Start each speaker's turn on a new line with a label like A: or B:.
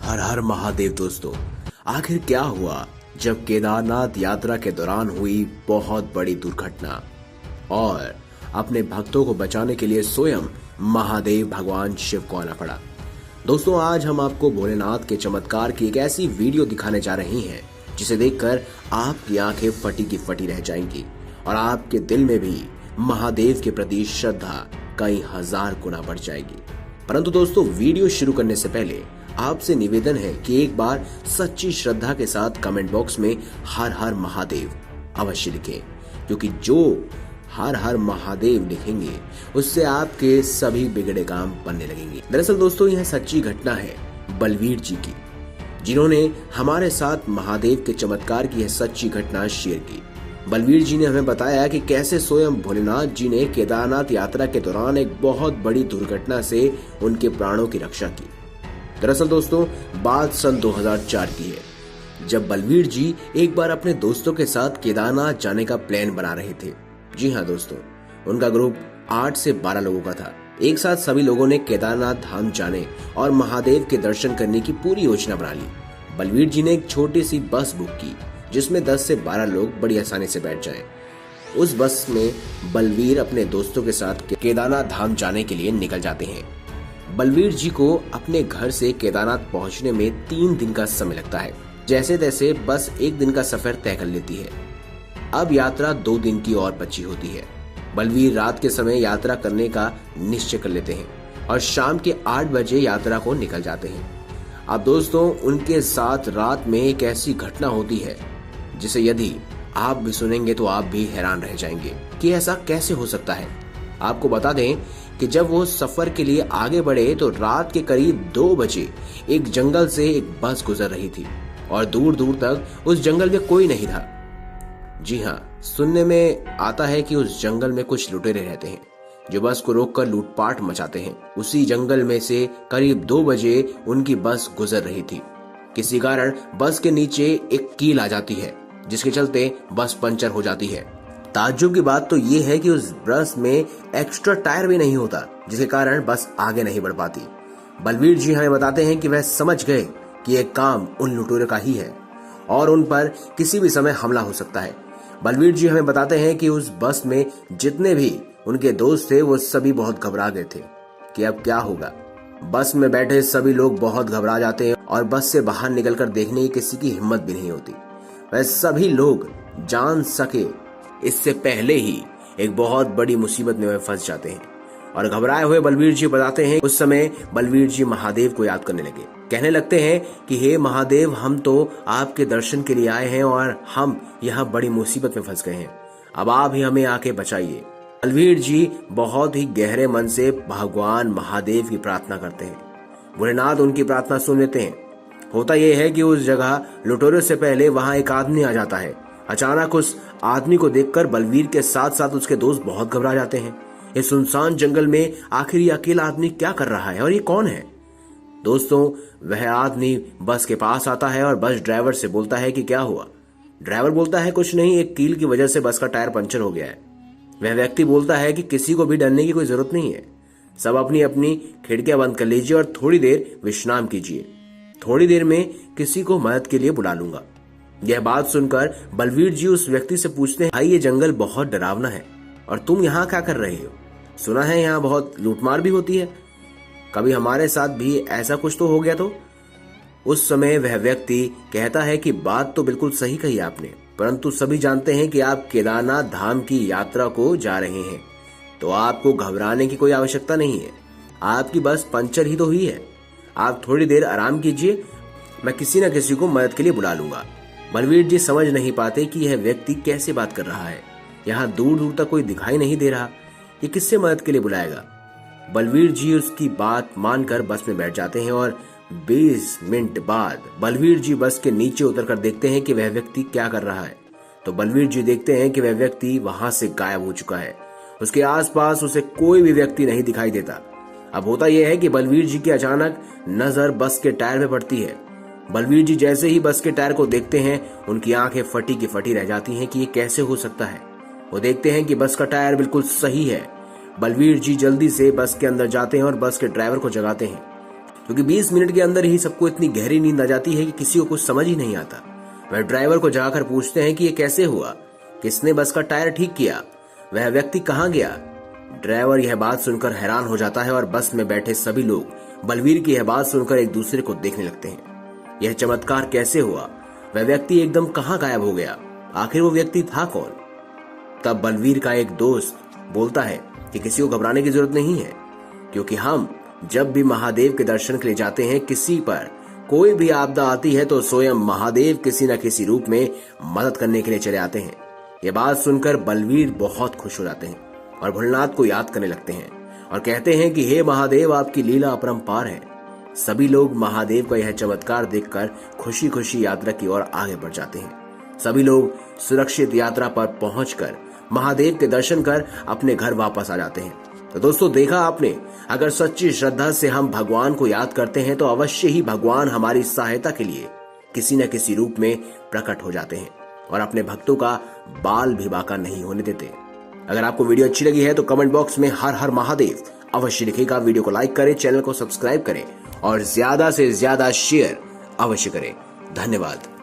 A: हर हर महादेव दोस्तों, आखिर क्या हुआ जब केदारनाथ यात्रा के दौरान हुई बहुत बड़ी दुर्घटना और अपने भक्तों को बचाने के लिए स्वयं महादेव भगवान शिव को आना पड़ा। दोस्तों, आज हम आपको भोलेनाथ के चमत्कार की एक ऐसी वीडियो दिखाने जा रहे हैं जिसे देखकर आपकी आंखें फटी की फटी रह जाएंगी और आपके दिल में भी महादेव के प्रति श्रद्धा कई हजार गुना बढ़ जाएगी। परंतु दोस्तों, वीडियो शुरू करने से पहले आपसे निवेदन है कि एक बार सच्ची श्रद्धा के साथ कमेंट बॉक्स में हर हर महादेव अवश्य लिखें, क्योंकि जो हर हर महादेव लिखेंगे उससे आपके सभी बिगड़े काम बनने लगेंगे। दरअसल दोस्तों, यह सच्ची घटना है बलवीर जी की, जिन्होंने हमारे साथ महादेव के चमत्कार की यह सच्ची घटना शेयर की। बलवीर जी ने हमें बताया कि कैसे स्वयं भोलेनाथ जी ने केदारनाथ यात्रा के दौरान एक बहुत बड़ी दुर्घटना से उनके प्राणों की रक्षा की। दरअसल दोस्तों, बात सन 2004 की है, जब बलवीर जी एक बार अपने दोस्तों के साथ केदारनाथ जाने का प्लान बना रहे थे। जी हाँ दोस्तों, उनका ग्रुप 8 से 12 लोगों का था। एक साथ सभी लोगों ने केदारनाथ धाम जाने और महादेव के दर्शन करने की पूरी योजना बना ली। बलवीर जी ने एक छोटी सी बस बुक की जिसमें 10 से 12 लोग बड़ी आसानी से बैठ जाएं। उस बस में बलवीर अपने दोस्तों के साथ केदारनाथ धाम जाने के लिए निकल जाते हैं। बलवीर जी को अपने घर से केदारनाथ पहुंचने में 3 दिन का समय लगता है। जैसे तैसे बस 1 दिन का सफर तय कर लेती है। अब यात्रा 2 दिन की और बची होती है। बलवीर रात के समय यात्रा करने का निश्चय कर लेते हैं और शाम के 8 बजे यात्रा को निकल जाते हैं। अब दोस्तों, उनके साथ रात में एक ऐसी घटना होती है जिसे यदि आप भी सुनेंगे तो आप भी हैरान रह जाएंगे कि ऐसा कैसे हो सकता है। आपको बता दें कि जब वो सफर के लिए आगे बढ़े तो रात के करीब 2 बजे एक जंगल से एक बस गुजर रही थी और दूर दूर तक उस जंगल में कोई नहीं था। जी हाँ, सुनने में आता है कि उस जंगल में कुछ लुटेरे रहते हैं जो बस को रोककर लूटपाट मचाते हैं। उसी जंगल में से करीब 2 बजे उनकी बस गुजर रही थी। किसी कारण बस के नीचे एक कील आ जाती है, जिसके चलते बस पंचर हो जाती है। ताज्जुब की बात तो ये है कि उस बस में एक्स्ट्रा टायर भी नहीं होता, जिसके कारण बस आगे नहीं बढ़ पाती। बलवीर जी हमें बताते हैं कि वह समझ गए कि यह काम उन लुटेरों का ही है और उन पर किसी भी समय हमला हो सकता है। बलवीर जी हमें बताते हैं कि उस बस में जितने भी उनके दोस्त थे वो सभी बहुत घबरा गए थे कि अब क्या होगा। बस में बैठे सभी लोग बहुत घबरा जाते हैं और बस से बाहर निकलकर देखने की किसी की हिम्मत भी नहीं होती। वह सभी लोग जान सके इससे पहले ही एक बहुत बड़ी मुसीबत में वह फंस जाते हैं और घबराए हुए बलवीर जी बताते हैं उस समय बलवीर जी महादेव को याद करने लगे। कहने लगते हैं कि हे महादेव, हम तो आपके दर्शन के लिए आए हैं और हम यहाँ बड़ी मुसीबत में फंस गए हैं। अब आप ही हमें आके बचाइए। बलवीर जी बहुत ही गहरे मन से भगवान महादेव की प्रार्थना करते हैं। भोलेनाथ उनकी प्रार्थना सुन लेते हैं। होता यह है कि उस जगह लुटेरों से पहले वहां एक आदमी आ जाता है। अचानक उस आदमी को देखकर बलवीर के साथ साथ उसके दोस्त बहुत घबरा जाते हैं। इस सुनसान जंगल में आखिर ये अकेला आदमी क्या कर रहा है और ये कौन है? दोस्तों, वह आदमी बस के पास आता है और बस ड्राइवर से बोलता है कि क्या हुआ। ड्राइवर बोलता है कुछ नहीं, एक कील की वजह से बस का टायर पंचर हो गया है। वह व्यक्ति बोलता है कि किसी को भी डरने की कोई जरूरत नहीं है, सब अपनी अपनी खिड़कियां बंद कर लीजिए और थोड़ी देर विश्राम कीजिए। थोड़ी देर में किसी को मदद के लिए बुला लूंगा। यह बात सुनकर बलवीर जी उस व्यक्ति से पूछते हैं, भाई ये जंगल बहुत डरावना है और तुम यहाँ क्या कर रहे हो? सुना है यहाँ बहुत लूटमार भी होती है, कभी हमारे साथ भी ऐसा कुछ तो हो गया तो? उस समय वह व्यक्ति कहता है कि बात तो बिल्कुल सही कही आपने, परंतु सभी जानते हैं कि आप केदारनाथ धाम की यात्रा को जा रहे हैं, तो आपको घबराने की कोई आवश्यकता नहीं है। आपकी बस पंचर ही तो हुई है। आप थोड़ी देर आराम कीजिए, मैं किसी न किसी को मदद के लिए बुला लूंगा। बलवीर जी समझ नहीं पाते कि यह व्यक्ति कैसे बात कर रहा है। यहाँ दूर दूर तक कोई दिखाई नहीं दे रहा, ये किससे मदद के लिए बुलाएगा? बलवीर जी उसकी बात मानकर बस में बैठ जाते हैं और 20 मिनट बाद बलवीर जी बस के नीचे उतरकर देखते हैं कि वह व्यक्ति क्या कर रहा है। तो बलवीर जी देखते हैं कि वह व्यक्ति वहां से गायब हो चुका है। उसके आसपास उसे कोई भी व्यक्ति नहीं दिखाई देता। अब होता यह है कि बलवीर जी की अचानक नजर बस के टायर में पड़ती है। बलवीर जी जैसे ही बस के टायर को देखते हैं, उनकी आंखें फटी की फटी रह जाती हैं कि ये कैसे हो सकता है। वो देखते हैं कि बस का टायर बिल्कुल सही है। बलवीर जी जल्दी से बस के अंदर जाते हैं और बस के ड्राइवर को जगाते हैं। क्योंकि 20 मिनट के अंदर ही सबको इतनी गहरी नींद आ जाती है कि किसी को कुछ समझ ही नहीं आता। वह ड्राइवर को जाकर पूछते हैं कि ये कैसे हुआ, किसने बस का टायर ठीक किया, वह व्यक्ति कहाँ गया। ड्राइवर यह बात सुनकर हैरान हो जाता है और बस में बैठे सभी लोग बलवीर की यह बात सुनकर एक दूसरे को देखने लगते हैं। यह चमत्कार कैसे हुआ, वह व्यक्ति एकदम कहाँ गायब हो गया, आखिर वो व्यक्ति था कौन। तब बलवीर का एक दोस्त बोलता है कि किसी को घबराने की जरूरत नहीं है, क्योंकि हम जब भी महादेव के दर्शन के लिए जाते हैं, किसी पर कोई भी आपदा आती है तो स्वयं महादेव किसी न किसी रूप में मदद करने के लिए चले आते हैं। ये बात सुनकर बलवीर बहुत खुश हो जाते हैं और भोलेनाथ को याद करने लगते हैं और कहते हैं कि हे महादेव, आपकी लीला अपरंपार है। सभी लोग महादेव का यह चमत्कार देखकर खुशी खुशी यात्रा की ओर आगे बढ़ जाते हैं। सभी लोग सुरक्षित यात्रा पर पहुंचकर महादेव के दर्शन कर अपने घर वापस आ जाते हैं। तो दोस्तों, देखा आपने, अगर सच्ची श्रद्धा से हम भगवान को याद करते हैं तो अवश्य ही भगवान हमारी सहायता के लिए किसी न किसी रूप में प्रकट हो जाते हैं और अपने भक्तों का बाल भी बांका नहीं होने देते। अगर आपको वीडियो अच्छी लगी है तो कमेंट बॉक्स में हर हर महादेव अवश्य लिखिएगा। वीडियो को लाइक करें, चैनल को सब्सक्राइब करें और ज्यादा से ज्यादा शेयर अवश्य करें। धन्यवाद।